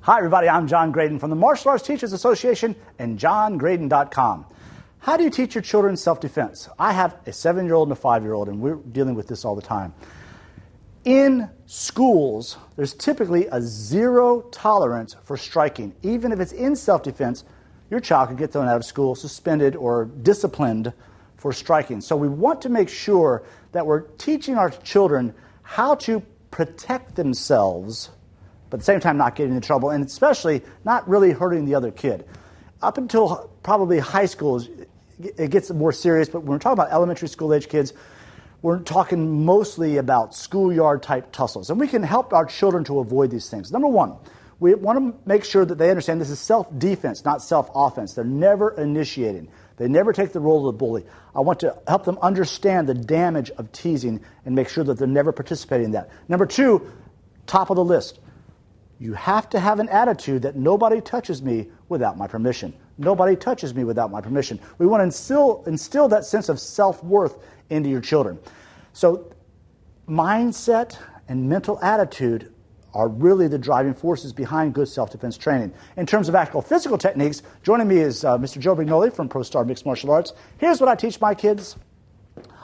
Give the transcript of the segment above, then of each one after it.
Hi, everybody. I'm John Graydon from the Martial Arts Teachers Association and johngraydon.com. How do you teach your children self-defense? I have a 7-year-old and a 5-year-old, and we're dealing with this all the time. In schools, there's typically a zero tolerance for striking. Even if it's in self-defense, your child could get thrown out of school, suspended, or disciplined for striking. So we want to make sure that we're teaching our children how to protect themselves, but at the same time not getting in trouble, and especially not really hurting the other kid. Up until probably high school, it gets more serious, but when we're talking about elementary school age kids, we're talking mostly about schoolyard type tussles. And we can help our children to avoid these things. Number one, we want to make sure that they understand this is self-defense, not self-offense. They're never initiating. They never take the role of the bully. I want to help them understand the damage of teasing and make sure that they're never participating in that. Number two, top of the list, you have to have an attitude that nobody touches me without my permission. Nobody touches me without my permission. We want to instill that sense of self-worth into your children. So mindset and mental attitude are really the driving forces behind good self-defense training. In terms of actual physical techniques, joining me is Mr. Joe Brignoli from Pro Star Mixed Martial Arts. Here's what I teach my kids.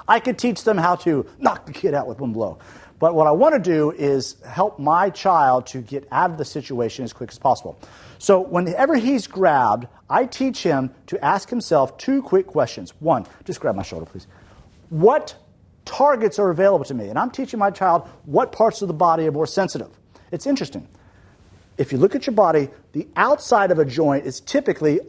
I could teach them how to knock the kid out with one blow. But what I want to do is help my child to get out of the situation as quick as possible. So whenever he's grabbed, I teach him to ask himself 2 quick questions. One, just grab my shoulder, please. What targets are available to me? And I'm teaching my child what parts of the body are more sensitive. It's interesting. If you look at your body, the outside of a joint is typically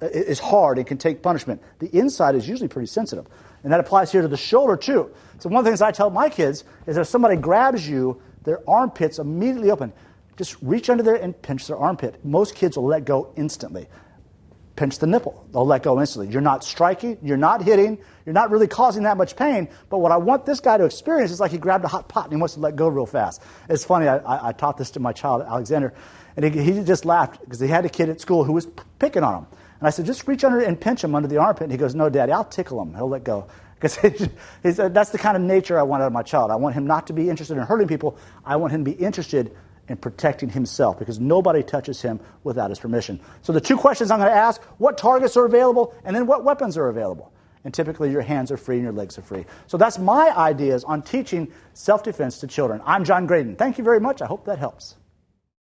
is hard and can take punishment. The inside is usually pretty sensitive. And that applies here to the shoulder too. So one of the things I tell my kids is if somebody grabs you, their armpits immediately open. Just reach under there and pinch their armpit. Most kids will let go instantly. Pinch the nipple. They'll let go instantly. You're not striking. You're not hitting. You're not really causing that much pain. But what I want this guy to experience is like he grabbed a hot pot and he wants to let go real fast. It's funny. I taught this to my child, Alexander, and he just laughed because he had a kid at school who was picking on him. And I said, just reach under and pinch him under the armpit. And he goes, no, Daddy, I'll tickle him. He'll let go. Because he said, that's the kind of nature I want out of my child. I want him not to be interested in hurting people. I want him to be interested in protecting himself because nobody touches him without his permission. So the 2 questions I'm going to ask, what targets are available, and then what weapons are available? And typically your hands are free and your legs are free. So that's my ideas on teaching self-defense to children. I'm John Graydon. Thank you very much. I hope that helps.